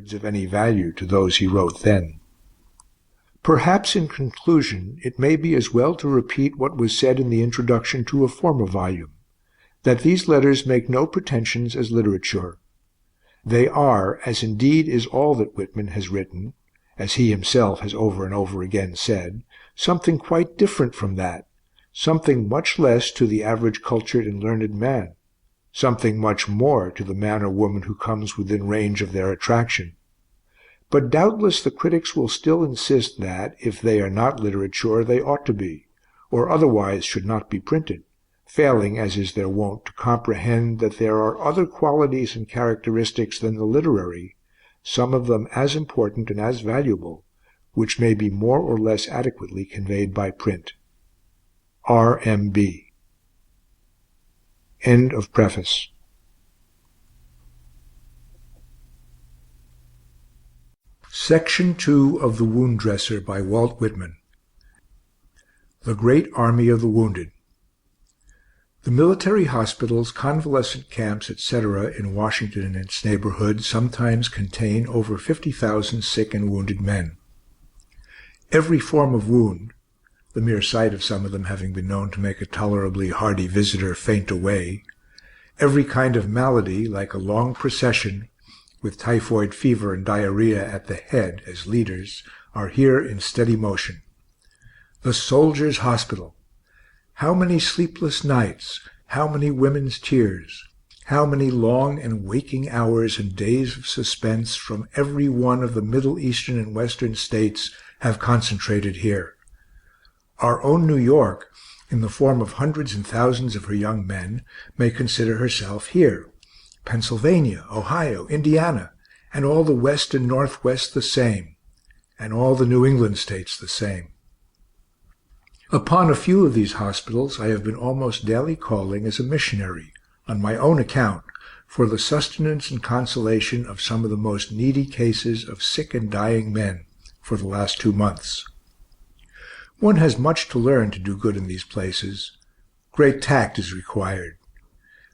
words of any value to those he wrote then. Perhaps in conclusion it may be as well to repeat what was said in the introduction to a former volume, that these letters make no pretensions as literature. They are, as indeed is all that Whitman has written, as he himself has over and over again said, something quite different from that, something much less to the average cultured and learned man, something much more to the man or woman who comes within range of their attraction. But doubtless the critics will still insist that, if they are not literature, they ought to be, or otherwise should not be printed, failing, as is their wont, to comprehend that there are other qualities and characteristics than the literary, some of them as important and as valuable, which may be more or less adequately conveyed by print. R.M.B. End of preface. Section 2 of The Wound Dresser by Walt Whitman. The Great Army of the Wounded. The military hospitals, convalescent camps, etc., in Washington and its neighborhood sometimes contain over 50,000 sick and wounded men. Every form of wound, the mere sight of some of them having been known to make a tolerably hardy visitor faint away, every kind of malady, like a long procession, with typhoid fever and diarrhea at the head as leaders, are here in steady motion. The Soldiers' Hospital. How many sleepless nights, how many women's tears, how many long and waking hours and days of suspense from every one of the Middle Eastern and Western states have concentrated here. Our own New York, in the form of hundreds and thousands of her young men, may consider herself here. Pennsylvania, Ohio, Indiana, and all the West and Northwest the same, and all the New England states the same. Upon a few of these hospitals I have been almost daily calling as a missionary, on my own account, for the sustenance and consolation of some of the most needy cases of sick and dying men for the last 2 months. One has much to learn to do good in these places. Great tact is required.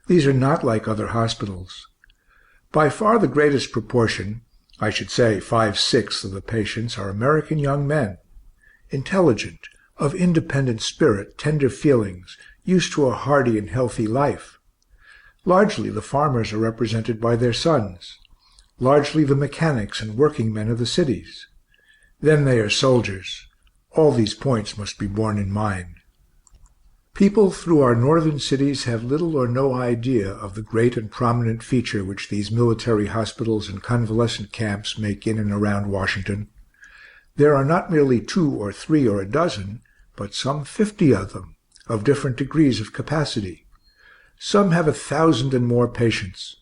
These are not like other hospitals. By far the greatest proportion, I should say 5/6 of the patients, are American young men, intelligent, of independent spirit, tender feelings, used to a hardy and healthy life. Largely the farmers are represented by their sons, largely the mechanics and working men of the cities. Then they are soldiers. All these points must be borne in mind. People through our northern cities have little or no idea of the great and prominent feature which these military hospitals and convalescent camps make in and around Washington. There are not merely 2 or 3 or a dozen, but some 50 of them, of different degrees of capacity. Some have 1,000 and more patients.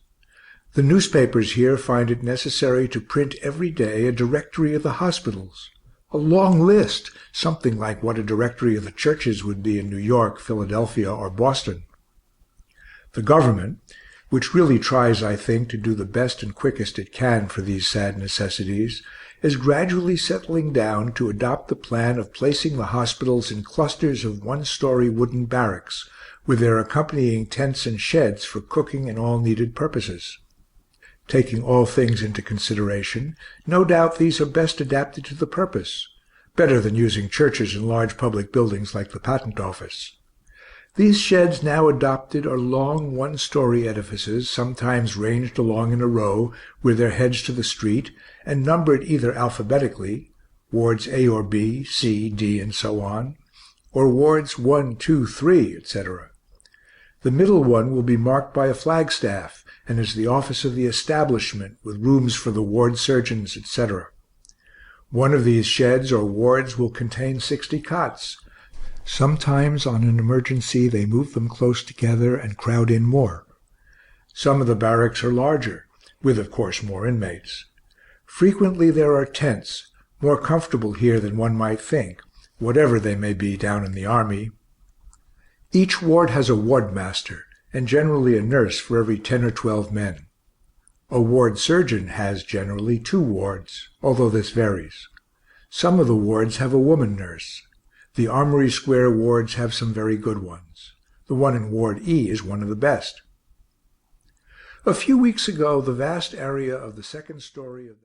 The newspapers here find it necessary to print every day a directory of the hospitals, a long list, something like what a directory of the churches would be in New York, Philadelphia, or Boston. The government, which really tries, I think, to do the best and quickest it can for these sad necessities, is gradually settling down to adopt the plan of placing the hospitals in clusters of 1-story wooden barracks, with their accompanying tents and sheds for cooking and all needed purposes. Taking all things into consideration, no doubt these are best adapted to the purpose, better than using churches and large public buildings like the Patent Office. These sheds now adopted are long 1-story edifices, sometimes ranged along in a row, with their heads to the street, and numbered either alphabetically, wards A or B, C, D, and so on, or wards 1, 2, 3, etc. The middle one will be marked by a flagstaff, and is the office of the establishment, with rooms for the ward surgeons, etc. One of these sheds or wards will contain 60 cots. Sometimes on an emergency they move them close together and crowd in more. Some of the barracks are larger, with of course more inmates. Frequently there are tents, more comfortable here than one might think, whatever they may be down in the army. Each ward has a ward master, and generally a nurse for every 10 or 12 men. A ward surgeon has generally 2 wards, although this varies. Some of the wards have a woman nurse. The Armory Square wards have some very good ones. The one in Ward E is one of the best. A few weeks ago the vast area of the 2nd story of